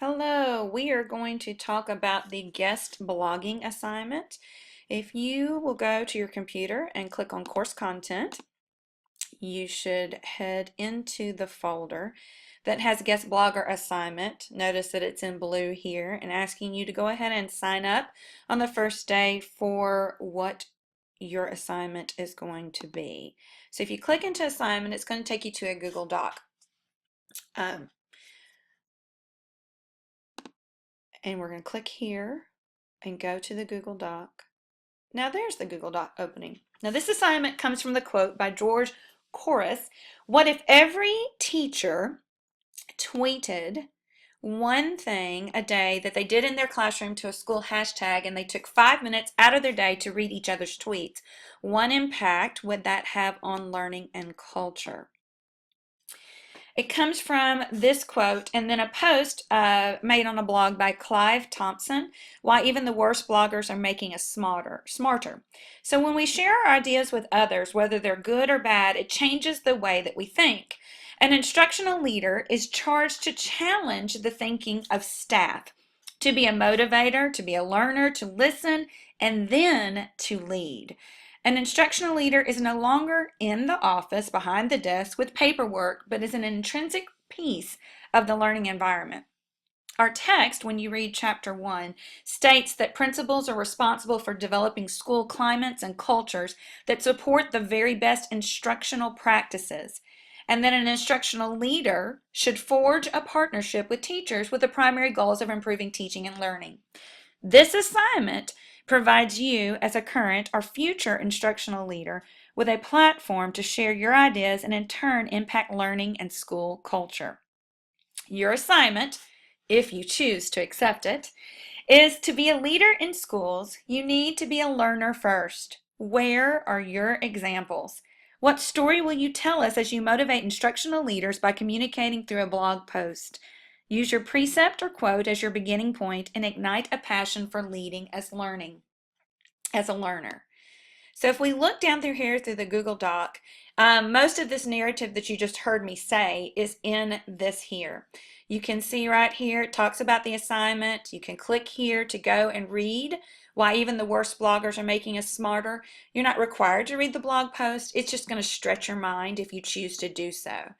Hello, we are going to talk about the guest blogging assignment. If you will go to your computer and click on course content, you should head into the folder that has guest blogger assignment. Notice that it's in blue here and asking you to go ahead and sign up on the first day for what your assignment is going to be. So if you click into assignment, it's going to take you to a Google Doc. And we're going to click here and go to the Google Doc. Now there's the Google Doc opening. Now this assignment comes from the quote by George Corus. What if every teacher tweeted one thing a day that they did in their classroom to a school hashtag, and they took 5 minutes out of their day to read each other's tweets? What impact would that have on learning and culture? It comes from this quote and then a post made on a blog by Clive Thompson, Why Even the Worst Bloggers Are Making Us Smarter. So when we share our ideas with others, whether they're good or bad, it changes the way that we think. An instructional leader is charged to challenge the thinking of staff, to be a motivator, to be a learner, to listen, and then to lead. An instructional leader is no longer in the office behind the desk with paperwork, but is an intrinsic piece of the learning environment. Our text, when you read chapter 1, states that principals are responsible for developing school climates and cultures that support the very best instructional practices, and that an instructional leader should forge a partnership with teachers with the primary goals of improving teaching and learning. This assignment provides you, as a current or future instructional leader, with a platform to share your ideas and in turn impact learning and school culture. Your assignment, if you choose to accept it, is to be a leader in schools. You need to be a learner first. Where are your examples? What story will you tell us as you motivate instructional leaders by communicating through a blog post? Use your precept or quote as your beginning point and ignite a passion for leading as a learner. So if we look down through here through the Google Doc, most of this narrative that you just heard me say is in this here. You can see right here, it talks about the assignment. You can click here to go and read Why Even the Worst Bloggers Are Making Us Smarter. You're not required to read the blog post. It's just going to stretch your mind if you choose to do so.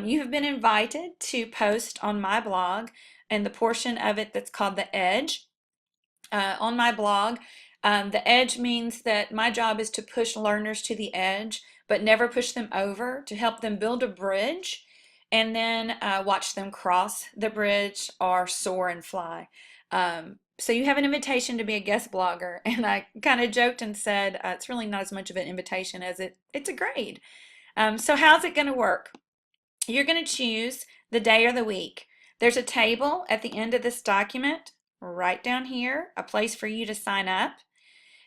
You have been invited to post on my blog and the portion of it that's called the Edge. On my blog, the edge means that my job is to push learners to the edge, but never push them over, to help them build a bridge and then watch them cross the bridge or soar and fly. So you have an invitation to be a guest blogger, and I kind of joked and said it's really not as much of an invitation as it's a grade. So how's it going to work? You're going to choose the day or the week. There's a table at the end of this document, right down here, a place for you to sign up.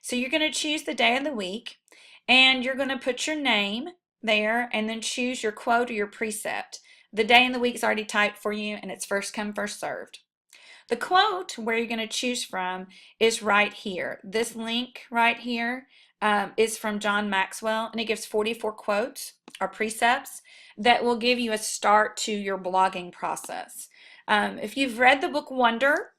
So you're going to choose the day of the week, and you're going to put your name there and then choose your quote or your precept. The day and the week is already typed for you, and it's first come, first served. The quote where you're going to choose from is right here. This link right here is from John Maxwell, and it gives 44 quotes or precepts that will give you a start to your blogging process. If you've read the book Wonder,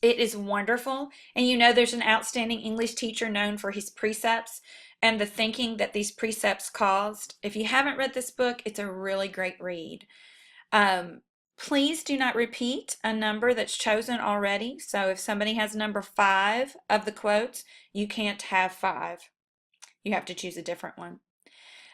it is wonderful, and you know there's an outstanding English teacher known for his precepts and the thinking that these precepts caused. If you haven't read this book, it's a really great read. Please do not repeat a number that's chosen already. So if somebody has number 5 of the quotes, you can't have 5. You have to choose a different one.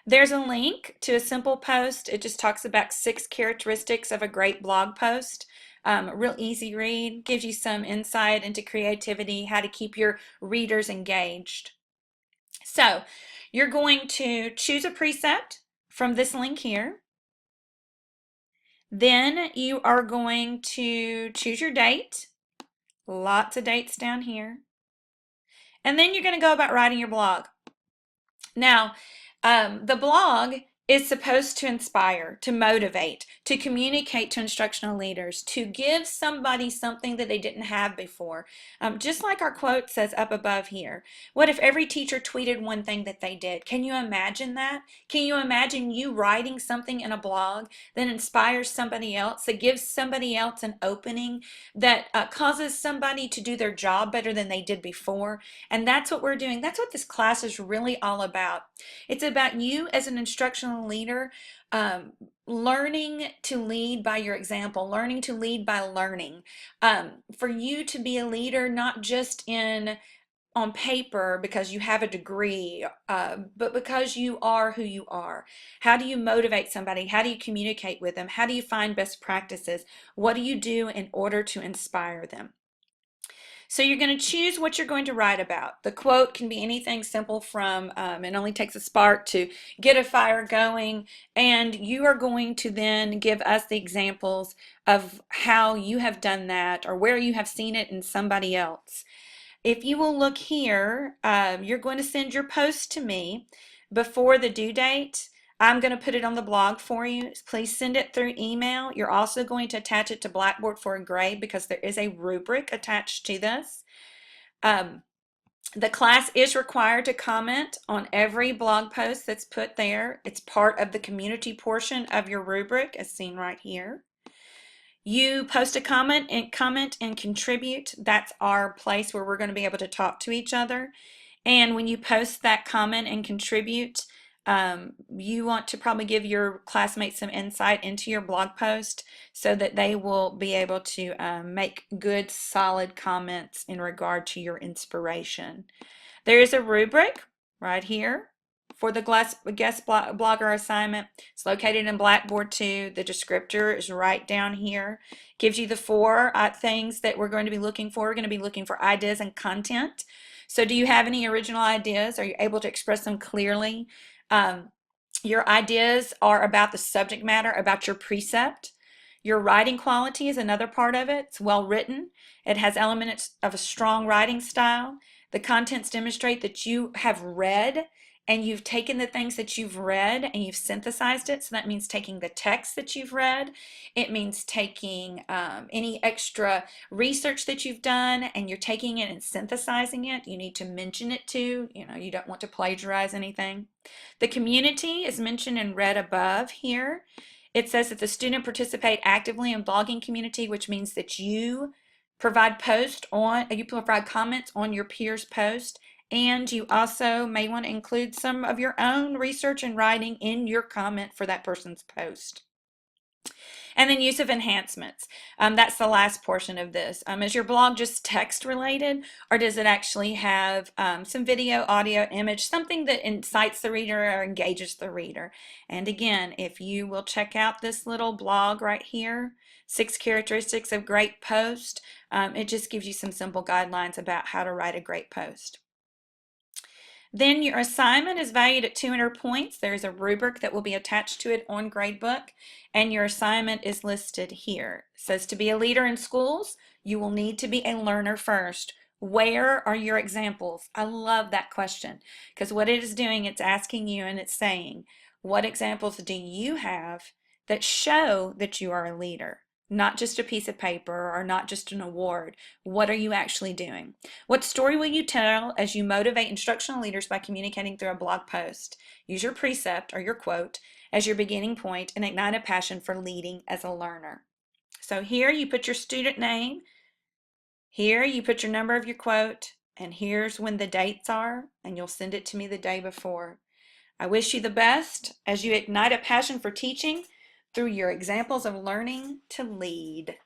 There's a link to a simple post. It just talks about 6 characteristics of a great blog post. Real easy read, gives you some insight into creativity, how to keep your readers engaged. So you're going to choose a precept from this link here. Then you are going to choose your date. Lots of dates down here. And then you're going to go about writing your blog. Now, the blog is supposed to inspire, to motivate, to communicate to instructional leaders, to give somebody something that they didn't have before. Just like our quote says up above here. What if every teacher tweeted one thing that they did? Can you imagine that? Can you imagine you writing something in a blog that inspires somebody else, that gives somebody else an opening, that causes somebody to do their job better than they did before? And that's what we're doing. That's what this class is really all about. It's about you as an instructional leader, um, learning to lead by your example, learning to lead by learning. For you to be a leader, not just in on paper because you have a degree, but because you are who you are. How do you motivate somebody? How do you communicate with them? How do you find best practices? What do you do in order to inspire them? So you're going to choose what you're going to write about. The quote can be anything simple from it only takes a spark to get a fire going, and you are going to then give us the examples of how you have done that or where you have seen it in somebody else. If you will look here, you're going to send your post to me before the due date. I'm going to put it on the blog for you. Please send it through email. You're also going to attach it to Blackboard for a grade because there is a rubric attached to this. The class is required to comment on every blog post that's put there. It's part of the community portion of your rubric as seen right here. You post a comment and contribute. That's our place where we're going to be able to talk to each other. And when you post that comment and contribute, you want to probably give your classmates some insight into your blog post so that they will be able to make good, solid comments in regard to your inspiration. There is a rubric right here for the guest blogger assignment. It's located in Blackboard 2. The descriptor is right down here. Gives you the four things that we're going to be looking for. We're going to be looking for ideas and content. So do you have any original ideas? Are you able to express them clearly? Your ideas are about the subject matter, about your precept. Your writing quality is another part of it. It's well written. It has elements of a strong writing style. The contents demonstrate that you have read and you've taken the things that you've read and you've synthesized it. So that means taking the text that you've read. It means taking any extra research that you've done and you're taking it and synthesizing it. You need to mention it too. You don't want to plagiarize anything. The community is mentioned and read above here. It says that the student participate actively in blogging community, which means that you provide comments on your peers' post, and you also may want to include some of your own research and writing in your comment for that person's post. And then use of enhancements. That's the last portion of this. Is your blog just text related, or does it actually have some video, audio, image, something that incites the reader or engages the reader? And again, if you will check out this little blog right here, 6 characteristics of great post, it just gives you some simple guidelines about how to write a great post. Then your assignment is valued at 200 points. There's a rubric that will be attached to it on Gradebook, and your assignment is listed here. It says to be a leader in schools, you will need to be a learner first. Where are your examples? I love that question because what it is doing, it's asking you and it's saying, what examples do you have that show that you are a leader? Not just a piece of paper or not just an award. What are you actually doing? What story will you tell as you motivate instructional leaders by communicating through a blog post? Use your precept or your quote as your beginning point and ignite a passion for leading as a learner. So here you put your student name, here you put your number of your quote, and here's when the dates are, and you'll send it to me the day before. I wish you the best as you ignite a passion for teaching through your examples of learning to lead.